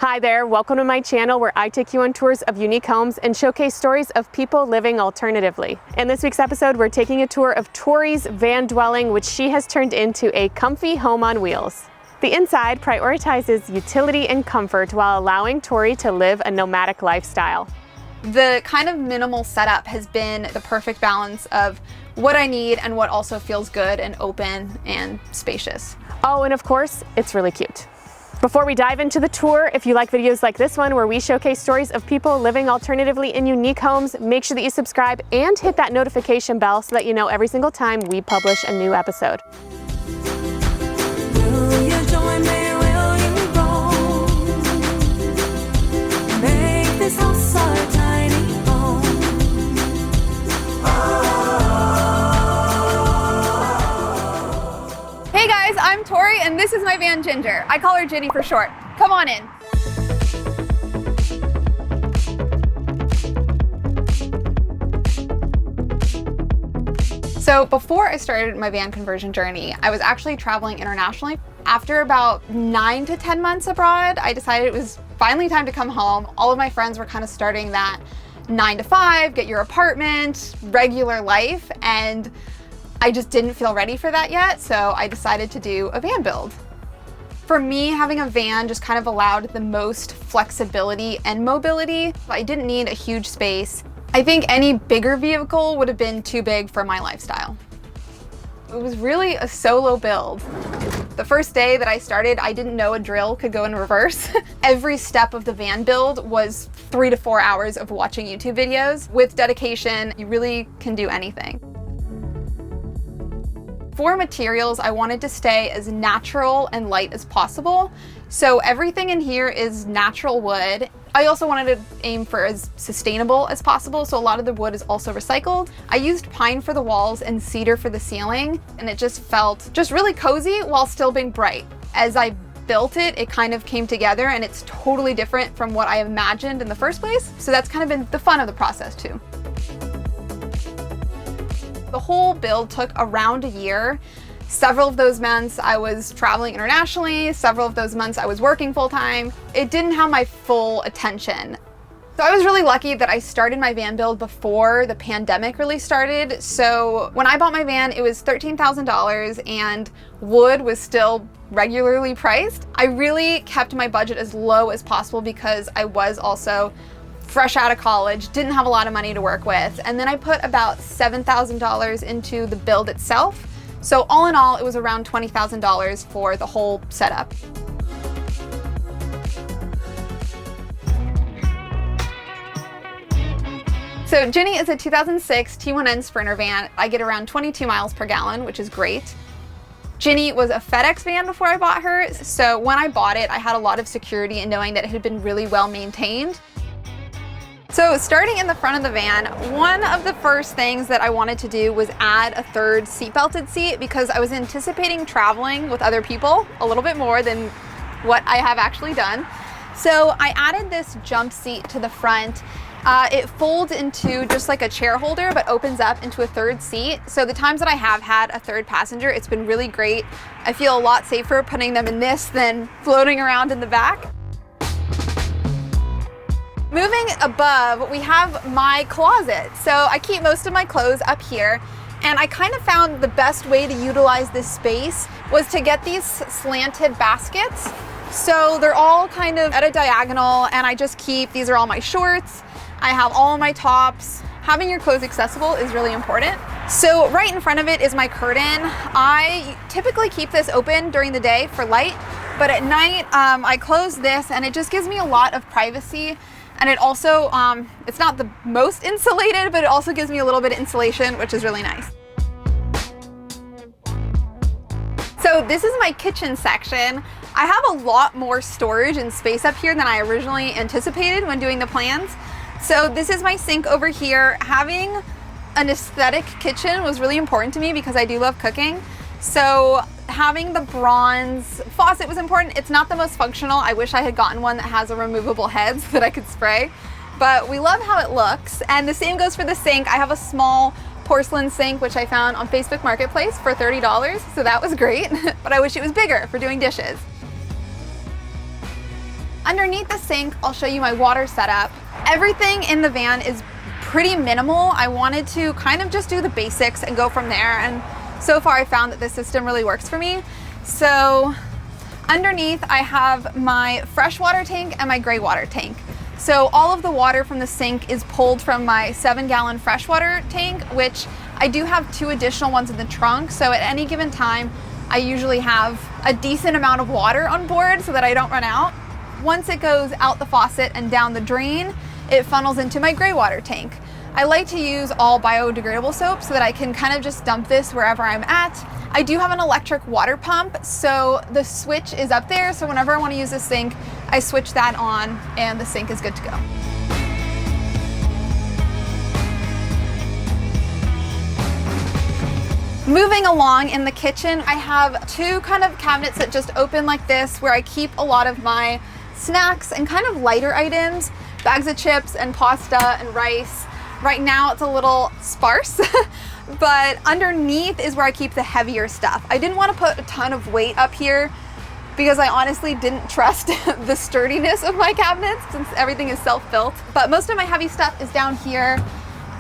Hi there, welcome to my channel where I take you on tours of unique homes and showcase stories of people living alternatively. In this week's episode, we're taking a tour of Tori's van dwelling, which she has turned into a comfy home on wheels. The inside prioritizes utility and comfort while allowing Tori to live a nomadic lifestyle. The kind of minimal setup has been the perfect balance of what I need and what also feels good and open and spacious. Oh, and of course, it's really cute. Before we dive into the tour, if you like videos like this one where we showcase stories of people living alternatively in unique homes, make sure that you subscribe and hit that notification bell so that you know every single time we publish a new episode. Will you join me? Will you roll? Make this house our tiny home. Hey guys, I'm Tori and this is my van Ginger. I call her Ginny for short. Come on in. So before I started my van conversion journey, I was actually traveling internationally. After about 9 to 10 months abroad, I decided it was finally time to come home. All of my friends were kind of starting that 9 to 5, get your apartment, regular life, and I just didn't feel ready for that yet, so I decided to do a van build. For me, having a van just kind of allowed the most flexibility and mobility. I didn't need a huge space. I think any bigger vehicle would have been too big for my lifestyle. It was really a solo build. The first day that I started, I didn't know a drill could go in reverse. Every step of the van build was 3 to 4 hours of watching YouTube videos. With dedication, you really can do anything. For materials, I wanted to stay as natural and light as possible. So everything in here is natural wood. I also wanted to aim for as sustainable as possible, so a lot of the wood is also recycled. I used pine for the walls and cedar for the ceiling, and it just felt really cozy while still being bright. As I built it, it kind of came together and it's totally different from what I imagined in the first place. So that's kind of been the fun of the process too. The whole build took around a year. Several of those months I was traveling internationally, several of those months I was working full-time. It didn't have my full attention. So I was really lucky that I started my van build before the pandemic really started. So when I bought my van, it was $13,000 and wood was still regularly priced. I really kept my budget as low as possible because I was also fresh out of college, didn't have a lot of money to work with. And then I put about $7,000 into the build itself. So all in all, it was around $20,000 for the whole setup. So Ginny is a 2006 T1N Sprinter van. I get around 22 miles per gallon, which is great. Ginny was a FedEx van before I bought her. So when I bought it, I had a lot of security in knowing that it had been really well maintained. So starting in the front of the van, one of the first things that I wanted to do was add a third seat-belted seat because I was anticipating traveling with other people a little bit more than what I have actually done. So I added this jump seat to the front. It folds into just like a chair holder, but opens up into a third seat. So the times that I have had a third passenger, it's been really great. I feel a lot safer putting them in this than floating around in the back. Moving above, we have my closet. So I keep most of my clothes up here, and I kind of found the best way to utilize this space was to get these slanted baskets. So they're all kind of at a diagonal, and I just keep, these are all my shorts. I have all of my tops. Having your clothes accessible is really important. So right in front of it is my curtain. I typically keep this open during the day for light, but at night I close this and it just gives me a lot of privacy. And it also, it's not the most insulated, but it also gives me a little bit of insulation, which is really nice. So this is my kitchen section. I have a lot more storage and space up here than I originally anticipated when doing the plans. So this is my sink over here. Having an aesthetic kitchen was really important to me because I do love cooking. So having the bronze faucet was important. It's not the most functional. I wish I had gotten one that has a removable head so that I could spray, but we love how it looks. And the same goes for the sink. I have a small porcelain sink, which I found on Facebook Marketplace for $30, so that was great, but I wish it was bigger for doing dishes. Underneath the sink, I'll show you my water setup. Everything in the van is pretty minimal. I wanted to kind of just do the basics and go from there, and so far I found that this system really works for me. So underneath I have my freshwater tank and my gray water tank. So all of the water from the sink is pulled from my 7-gallon freshwater tank, which I do have 2 additional ones in the trunk. So at any given time, I usually have a decent amount of water on board so that I don't run out. Once it goes out the faucet and down the drain, it funnels into my gray water tank. I like to use all biodegradable soap so that I can kind of just dump this wherever I'm at. I do have an electric water pump, so the switch is up there, so whenever I want to use the sink, I switch that on and the sink is good to go. Moving along in the kitchen, I have 2 kind of cabinets that just open like this, where I keep a lot of my snacks and kind of lighter items, bags of chips and pasta and rice. Right now it's a little sparse, but underneath is where I keep the heavier stuff. I didn't want to put a ton of weight up here because I honestly didn't trust the sturdiness of my cabinets since everything is self-built. But most of my heavy stuff is down here.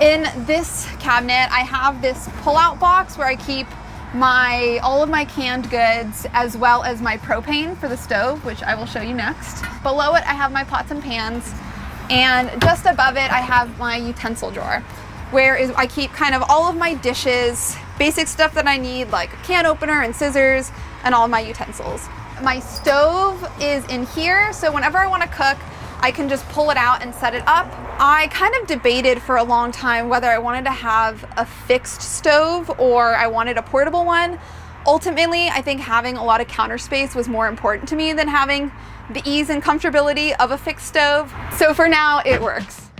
In this cabinet, I have this pull-out box where I keep all of my canned goods as well as my propane for the stove, which I will show you next. Below it, I have my pots and pans. And just above it, I have my utensil drawer, where I keep kind of all of my dishes, basic stuff that I need, like a can opener and scissors, and all of my utensils. My stove is in here, so whenever I want to cook, I can just pull it out and set it up. I kind of debated for a long time whether I wanted to have a fixed stove or I wanted a portable one. Ultimately, I think having a lot of counter space was more important to me than having the ease and comfortability of a fixed stove. So for now, it works.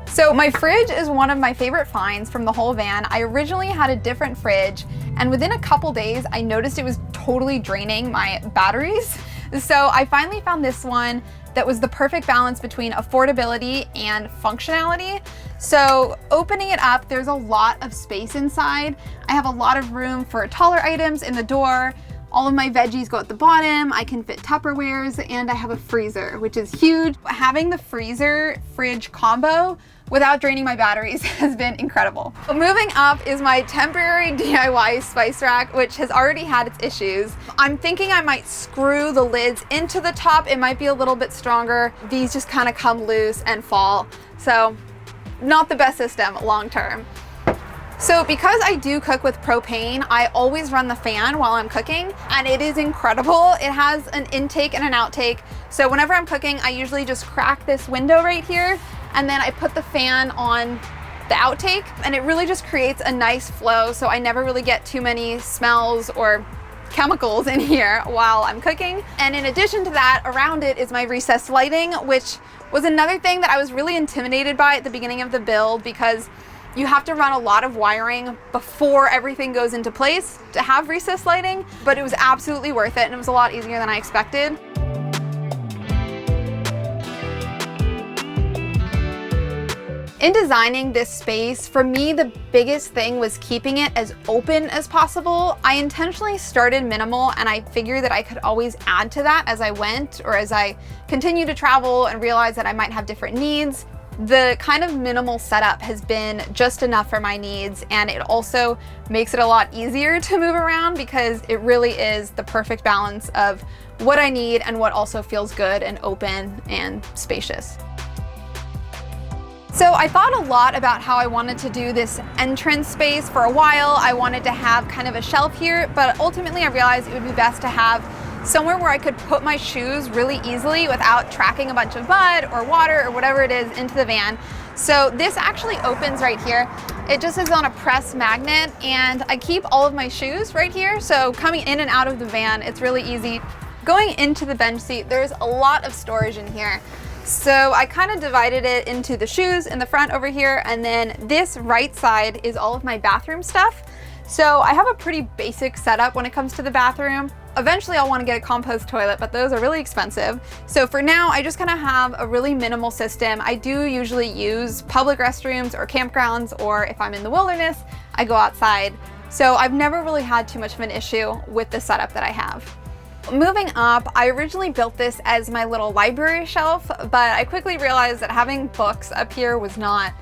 So my fridge is one of my favorite finds from the whole van. I originally had a different fridge, and within a couple days, I noticed it was totally draining my batteries. So I finally found this one that was the perfect balance between affordability and functionality. So opening it up, there's a lot of space inside. I have a lot of room for taller items in the door. All of my veggies go at the bottom. I can fit Tupperwares, and I have a freezer, which is huge. Having the freezer fridge combo without draining my batteries has been incredible. Moving up is my temporary DIY spice rack, which has already had its issues. I'm thinking I might screw the lids into the top. It might be a little bit stronger. These just kind of come loose and fall. So not the best system long term. So because I do cook with propane, I always run the fan while I'm cooking, and it is incredible. It has an intake and an outtake. So whenever I'm cooking, I usually just crack this window right here, and then I put the fan on the outtake, and it really just creates a nice flow. So I never really get too many smells or chemicals in here while I'm cooking. And in addition to that, around it is my recessed lighting, which was another thing that I was really intimidated by at the beginning of the build, because you have to run a lot of wiring before everything goes into place to have recessed lighting, but it was absolutely worth it, and it was a lot easier than I expected. In designing this space, for me, the biggest thing was keeping it as open as possible. I intentionally started minimal, and I figured that I could always add to that as I went, or as I continue to travel and realize that I might have different needs. The kind of minimal setup has been just enough for my needs, and it also makes it a lot easier to move around because it really is the perfect balance of what I need and what also feels good and open and spacious. So I thought a lot about how I wanted to do this entrance space for a while. I wanted to have kind of a shelf here, but ultimately I realized it would be best to have somewhere where I could put my shoes really easily without tracking a bunch of mud or water or whatever it is into the van. So this actually opens right here. It just is on a press magnet, and I keep all of my shoes right here. So coming in and out of the van, it's really easy. Going into the bench seat, there's a lot of storage in here. So I kind of divided it into the shoes in the front over here, and then this right side is all of my bathroom stuff. So I have a pretty basic setup when it comes to the bathroom. Eventually I'll want to get a compost toilet, but those are really expensive. So for now, I just kind of have a really minimal system. I do usually use public restrooms or campgrounds, or if I'm in the wilderness, I go outside. So I've never really had too much of an issue with the setup that I have. Moving up, I originally built this as my little library shelf, but I quickly realized that having books up here was not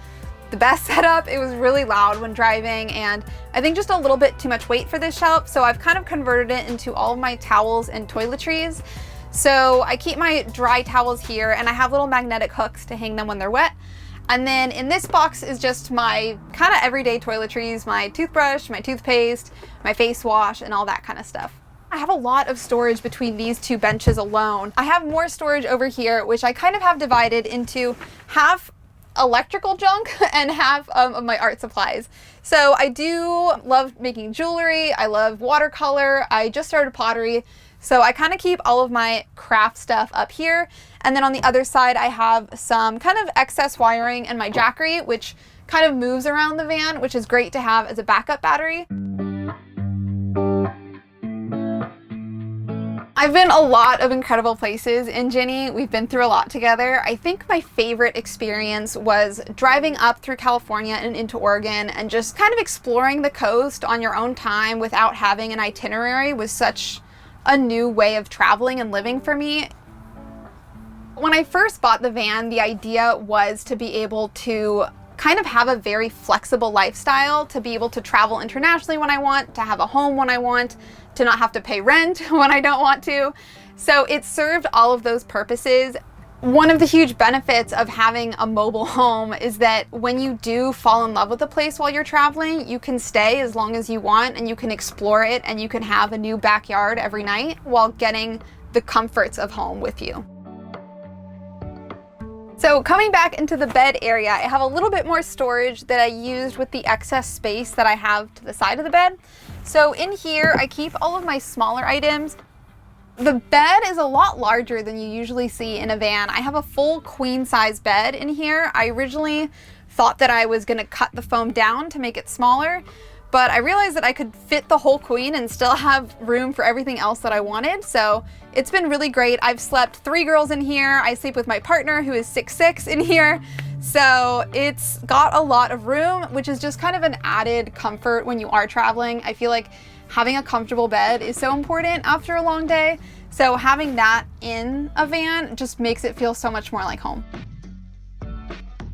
the best setup. It was really loud when driving, and I think just a little bit too much weight for this shelf, so I've kind of converted it into all of my towels and toiletries. So I keep my dry towels here, and I have little magnetic hooks to hang them when they're wet. And then in this box is just my kind of everyday toiletries, my toothbrush, my toothpaste, my face wash, and all that kind of stuff. I have a lot of storage between these two benches alone. I have more storage over here, which I kind of have divided into half electrical junk and half of my art supplies. So I do love making jewelry. I love watercolor. I just started pottery. So I kind of keep all of my craft stuff up here. And then on the other side, I have some kind of excess wiring and my jackery, which kind of moves around the van, which is great to have as a backup battery. I've been a lot of incredible places in Ginny. We've been through a lot together. I think my favorite experience was driving up through California and into Oregon and just kind of exploring the coast on your own time without having an itinerary was such a new way of traveling and living for me. When I first bought the van, the idea was to be able to kind of have a very flexible lifestyle, to be able to travel internationally when I want, to have a home when I want, to not have to pay rent when I don't want to. So it served all of those purposes. One of the huge benefits of having a mobile home is that when you do fall in love with a place while you're traveling, you can stay as long as you want and you can explore it and you can have a new backyard every night while getting the comforts of home with you. So coming back into the bed area, I have a little bit more storage that I used with the excess space that I have to the side of the bed. So in here, I keep all of my smaller items. The bed is a lot larger than you usually see in a van. I have a full queen size bed in here. I originally thought that I was gonna cut the foam down to make it smaller, but I realized that I could fit the whole queen and still have room for everything else that I wanted. So it's been really great. I've slept 3 girls in here. I sleep with my partner who is 6'6" in here. So it's got a lot of room, which is just kind of an added comfort when you are traveling. I feel like having a comfortable bed is so important after a long day. So having that in a van just makes it feel so much more like home.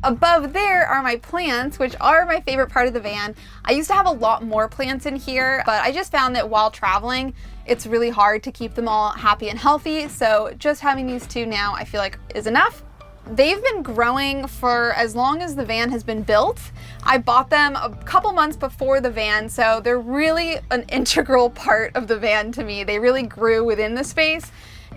Above there are my plants, which are my favorite part of the van. I used to have a lot more plants in here, but I just found that while traveling, it's really hard to keep them all happy and healthy. So just having these 2 now, I feel like is enough. They've been growing for as long as the van has been built. I bought them a couple months before the van, so they're really an integral part of the van to me. They really grew within the space,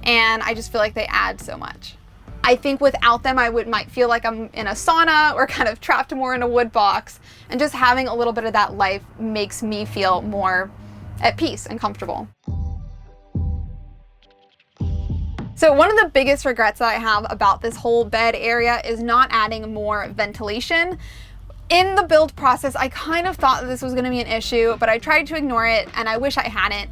and I just feel like they add so much. I think without them, I might feel like I'm in a sauna or kind of trapped more in a wood box, and just having a little bit of that life makes me feel more at peace and comfortable. So one of the biggest regrets that I have about this whole bed area is not adding more ventilation. In the build process, I kind of thought that this was going to be an issue, but I tried to ignore it and I wish I hadn't.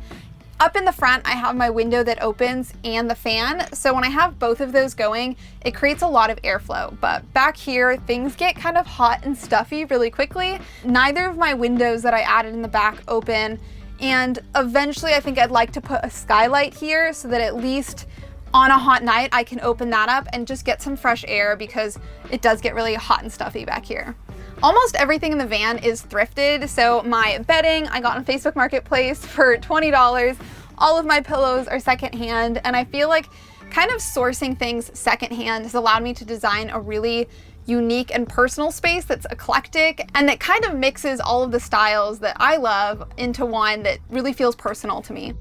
Up in the front, I have my window that opens and the fan. So when I have both of those going, it creates a lot of airflow. But back here, things get kind of hot and stuffy really quickly. Neither of my windows that I added in the back open. And eventually I think I'd like to put a skylight here so that at least on a hot night, I can open that up and just get some fresh air because it does get really hot and stuffy back here. Almost everything in the van is thrifted. So my bedding, I got on Facebook Marketplace for $20. All of my pillows are secondhand. And I feel like kind of sourcing things secondhand has allowed me to design a really unique and personal space that's eclectic and that kind of mixes all of the styles that I love into one that really feels personal to me.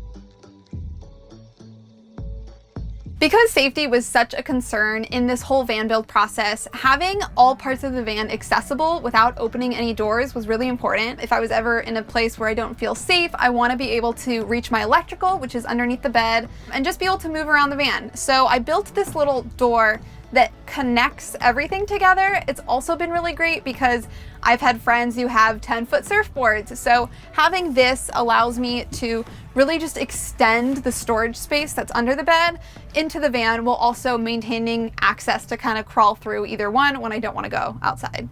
Because safety was such a concern in this whole van build process, having all parts of the van accessible without opening any doors was really important. If I was ever in a place where I don't feel safe, I want to be able to reach my electrical, which is underneath the bed, and just be able to move around the van. So I built this little door that connects everything together. It's also been really great because I've had friends who have 10-foot surfboards. So having this allows me to really just extend the storage space that's under the bed into the van while also maintaining access to kind of crawl through either one when I don't want to go outside.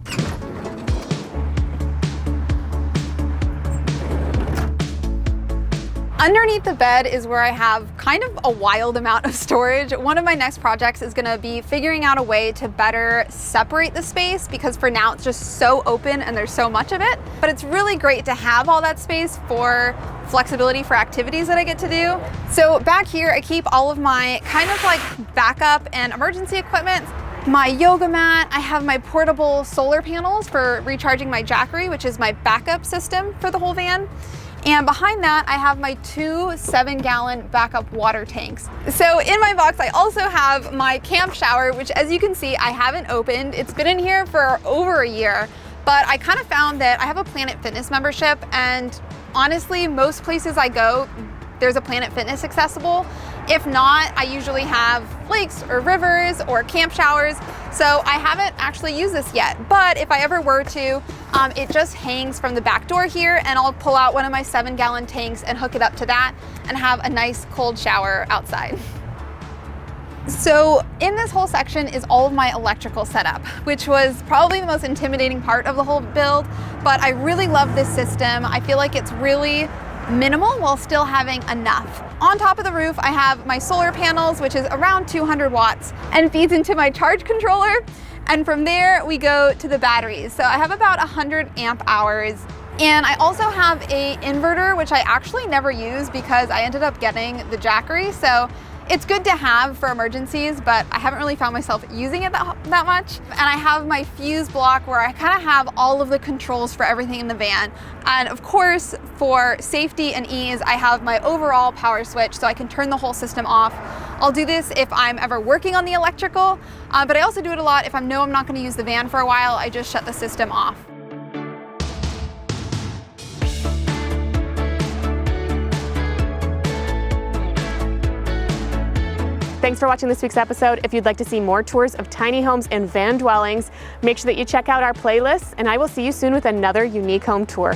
Underneath the bed is where I have kind of a wild amount of storage. One of my next projects is gonna be figuring out a way to better separate the space, because for now it's just so open and there's so much of it. But it's really great to have all that space for flexibility for activities that I get to do. So back here, I keep all of my kind of like backup and emergency equipment. My yoga mat, I have my portable solar panels for recharging my Jackery, which is my backup system for the whole van. And behind that, I have my 2 7-gallon backup water tanks. So in my box, I also have my camp shower, which as you can see, I haven't opened. It's been in here for over a year, but I kind of found that I have a Planet Fitness membership, and honestly, most places I go, there's a Planet Fitness accessible. If not, I usually have lakes or rivers or camp showers. So I haven't actually used this yet, but if I ever were to, it just hangs from the back door here, and I'll pull out one of my 7-gallon tanks and hook it up to that and have a nice cold shower outside. So in this whole section is all of my electrical setup, which was probably the most intimidating part of the whole build, but I really love this system. I feel like it's really minimal while still having enough. On top of the roof, I have my solar panels, which is around 200 watts and feeds into my charge controller. And from there, we go to the batteries. So I have about 100 amp hours. And I also have a inverter, which I actually never use because I ended up getting the Jackery. So it's good to have for emergencies, but I haven't really found myself using it that much. And I have my fuse block where I kind of have all of the controls for everything in the van. And of course, for safety and ease, I have my overall power switch so I can turn the whole system off. I'll do this if I'm ever working on the electrical, but I also do it a lot if I know I'm not going to use the van for a while. I just shut the system off. Thanks for watching this week's episode. If you'd like to see more tours of tiny homes and van dwellings, make sure that you check out our playlist, and I will see you soon with another unique home tour.